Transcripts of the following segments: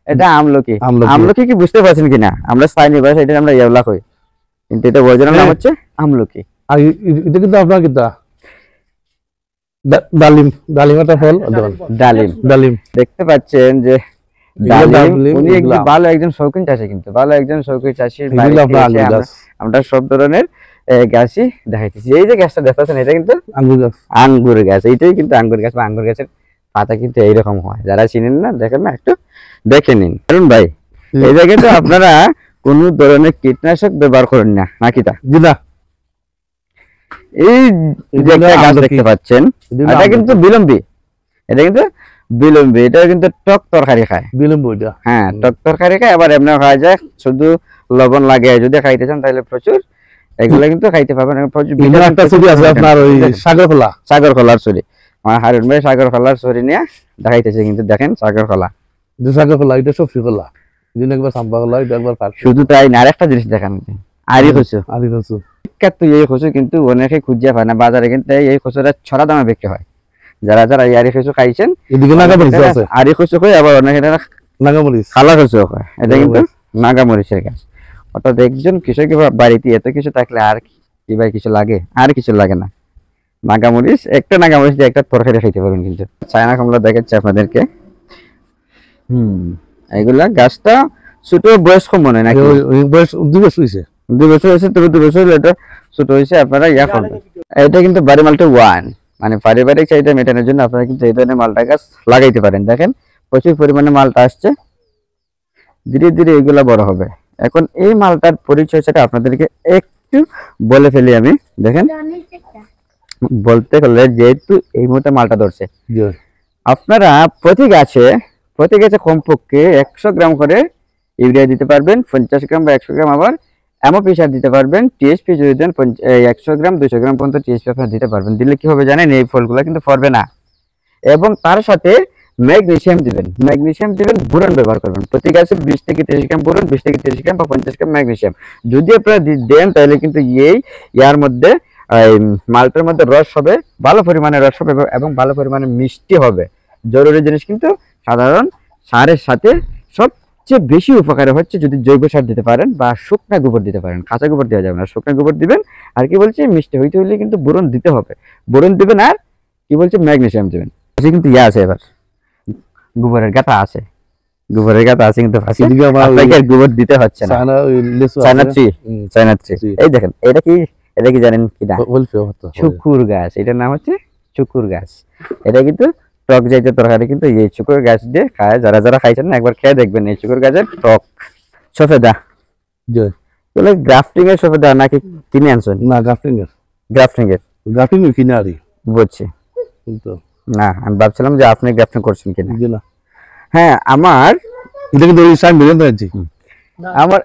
এটা আমলকি। আমলকি কি বুঝতে পারছেন কিনা? আমরা স্থানীয় ভাষায় এটা আমরা ইয়াওলা কই, কিন্তু এটা অরিজিনাল নাম হচ্ছে আমলকি। আর এটা কিন্তু আপনার কিটা ডালিম, ডালিম একটা ফল। ডালিম, ডালিম দেখতে পাচ্ছেন যে ডালিম, উনি একজন ভালো একজন শৌখিন চাষী, কিন্তু ভালো একজন শৌখিন চাষীর বাড়িতে আমরা সব ধরনের গাছই দেখাইতেছি। এই যে গাছটা দেখতেছেন এটা কিন্তু আঙ্গুর গাছ, আঙ্গুর গাছ। এইটাই কিন্তু আঙ্গুর গাছ বা আঙ্গুর গাছের পাতা কিন্তু এইরকম হয়। যারা চিনেন না, দেখেন না, একটু দেখে নিন। কারণ ভাই এই জায়গায় তো আপনারা কোন ধরনের কীটনাশক ব্যবহার করেন না, নাকি? তা না, এই যে গাছ দেখতে পাচ্ছেন এটা কিন্তু বিলম্বী, এটা কিন্তু বিলম্বী, এটা কিন্তু টক তরকারি খায়। বিলম্বী এটা, হ্যাঁ, টক তরকারি খায়। আবার এমনি খাওয়া যায়, শুধু লবণ লাগে যদি খাইতে চান তাহলে প্রচুর এগুলা কিন্তু খাইতে পারবেন। একটা ছবি আছে আপনার ওই সাগরখোলা, সাগরখোলার ছড়ি, আমার হারুন ভাই সাগরখোলার ছড়ি নিয়ে দেখাইতেছে, কিন্তু দেখেন সাগরখোলা, সাগরখোলা এটা সবজি খোলা, দিন একবার সাম্বা খোলা, এটা একবার পাট। শুধু তাই না, আরেকটা জিনিস দেখান, আরি কচু। আরি কচু বিখ্যাত এই কচু কিন্তু অনেকে খুঁজে পায় না বাজারে, কিন্তু এই কচুটা ছড়া দামে বিক্রি হয়। যারা যারা এই আরি কচু খাইছেন, এদিকে নাগামরিচ আছে, আরি কচু কই, আবার অনেকে নাগামরিচ, খালা কচু কয়। এটা কিন্তু নাগামরিচের গাছ। অর্থাৎ একজন কৃষকের বাড়িতে এত কিছু থাকলে আর কি ভাই কিছু লাগে? আর কিছু লাগে না। নাগামরিচ, একটা নাগামরিচ দিয়ে একটা তরকারি খাইতে পারবেন। কিন্তু চায়না কমলা দেখাচ্ছি আপনাদেরকে। এইগুলা গাছটা ছোট বয়স কম মনে হয় নাকি? বয়স 2 বছর হয়েছে, 2 বছর হয়েছে, তবে 2 বছর হলে এটা ছোট হয়েছে। আপনারা ইয়া করবেন। এটা কিন্তু বাড়ি মালটা ওয়ান, মানে পারিবারিক চাহিদা মেটানোর জন্য আপনারা কিন্তু এই ধরনের মালটা গাছ লাগাইতে পারেন। দেখেন প্রচুর পরিমাণে মালটা আসছে, ধীরে ধীরে এগুলা বড় হবে। এখন এই মালটার পরিচর্যাটা আপনাদেরকে একটু বলে ফেলি আমি। দেখেন, বলতে গেলে যেহেতু এই মুহূর্তে মালটা ধরছে, আপনারা প্রতি গাছে কমপক্ষে 100 গ্রাম করে ইউরিয়া দিতে পারবেন, 50 গ্রাম বা 100 গ্রাম আবার এমওপি সার দিতে পারবেন। টিএসপি যদি দেন 100 গ্রাম 200 গ্রাম পর্যন্ত টিএসপি আপনারা দিতে পারবেন। দিলে কি হবে জানেন? এই ফলগুলো কিন্তু ফলবে না। এবং তার সাথে ম্যাগনেসিয়াম দিবেন, বোরন ব্যবহার করবেন। প্রতি গাছে 20 থেকে 30 গ্রাম বোরন, 20 থেকে 30 গ্রাম বা 50 গ্রাম ম্যাগনেসিয়াম যদি আপনারা দেন, তাহলে কিন্তু ইয়ার মধ্যে মালটার মধ্যে রস হবে, ভালো পরিমাণে রস হবে এবং ভালো পরিমাণে মিষ্টি হবে। জরুরি জিনিস কিন্তু সাধারণ সারের সাথে সবচেয়ে বেশি উপকার হচ্ছে যদি জৈব সার দিতে পারেন বা শুকনা গোবর দিতে পারেন। কাঁচা গোবর দেওয়া যাবে না, শুকনা গোবর দিবেন। আর কি বলছি, মিষ্টি হইতে হইলে কিন্তু বোরন দিতে হবে, বোরন দিবেন। আর কি বলছে, ম্যাগনেসিয়াম দিবেন। কিন্তু ইয়া আছে, এবার গোবরের গাঁথা আছে, কিন্তু গোবর দিতে হচ্ছে না। চায়না ট্রি, এই দেখেন, এটা কি জানেন কিনা? চুকুর গাছ। এটার নাম হচ্ছে চুকুর গাছ। এটা কিন্তু টক জাতীয় তরকারি কিন্তু এই চুকুর গাছ দিয়ে খায়। যারা যারা খাইছেন না, একবার খেয়ে দেখবেন এই চুকুর গাছের টক। সফেদা, গ্রাফটিং এর সফেদা নাকি কিনে আনছেন? না, গ্রাফটিং এর কিনে আরি, বুঝছি না। আমি ভাবছিলাম যে আপনি গ্রাফটিং করছেন কিনা। হ্যাঁ, আমার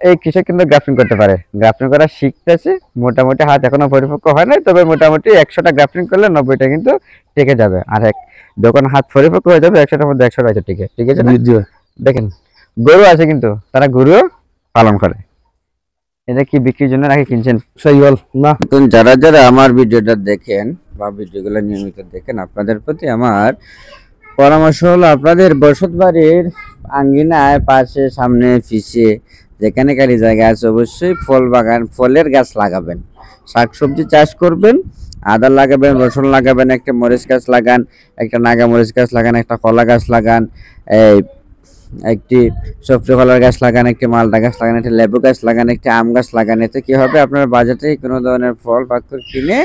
এই কৃষক কিন্তু গ্রাফটিং করতে পারে, গ্রাফটিং করা শিখতেছে। মোটামুটি হাত এখনো পরিপক্ক হয় নাই, তবে মোটামুটি 100টা গ্রাফটিং করলে 90টা কিন্তু টিকে যাবে। আর যখন হাত পরিপক্ক হয়ে যাবে 100টার মধ্যে 100টা আছে টিকে, ঠিক আছে? দেখেন, গরু আছে কিন্তু তারা গরুও পালন করে। এটা কি বিক্রির জন্য নাকি কিনছেন? না, যারা যারা আমার ভিডিওটা দেখেন বা ভিডিওগুলো নিয়মিত দেখেন, আপনাদের প্রতি আমার পরামর্শ হলো, আপনাদের বসত বাড়ির আঙ্গিনায়, পাশে, সামনে, পিছে যেখানে খালি জায়গা আছে অবশ্যই ফল বাগান, ফলের গাছ লাগাবেন। শাকসবজি চাষ করবেন, আদা লাগাবেন, রসুন লাগাবেন, একটা মরিচ গাছ লাগান, একটা নাগা মরিচ গাছ লাগান, একটা কলা গাছ লাগান, একটি সবজি কলার গাছ লাগান, একটি মালটা গাছ লাগান, একটা লেবু গাছ লাগান, একটি আম গাছ লাগান। এতে কি হবে, আপনার বাজারে কোনো ধরনের ফল পাকড় কিনে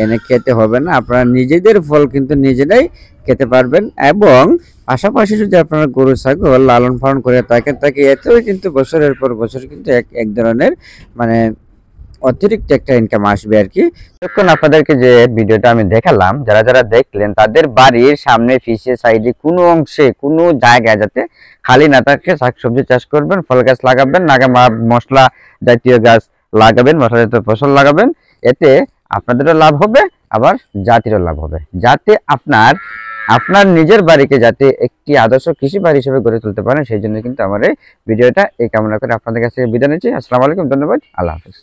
এনে খেতে হবে না। আপনারা নিজেদের ফল কিন্তু নিজেরাই খেতে পারবেন। এবং পাশাপাশি যদি আপনারা গরু ছাগল লালন পালন করে থাকেন, তাকে এতেও কিন্তু বছরের পর বছর কিন্তু এক ধরনের মানে অতিরিক্ত একটা ইনকাম আসবে আর কি। তখন আপনাদেরকে যে ভিডিওটা আমি দেখালাম, যারা যারা দেখলেন, তাদের বাড়ির সামনে, পিছে, সাইডে কোনো অংশে কোনো জায়গায় যাতে খালি না থাকে, শাকসবজি চাষ করবেন, ফল গাছ লাগাবেন, মশলা জাতীয় গাছ লাগাবেন, মশলা জাতীয় ফসল লাগাবেন। এতে আপনাদেরও লাভ হবে, আবার জাতিরও লাভ হবে। যাতে আপনার নিজের বাড়িকে যাতে একটি আদর্শ কৃষি বাড়ি হিসেবে গড়ে তুলতে পারেন, সেই জন্য কিন্তু আমার এই ভিডিওটা এই কামনা করে আপনাদের কাছে বিদায় নিচ্ছি। আসসালামু আলাইকুম, ধন্যবাদ, আল্লাহ হাফেজ।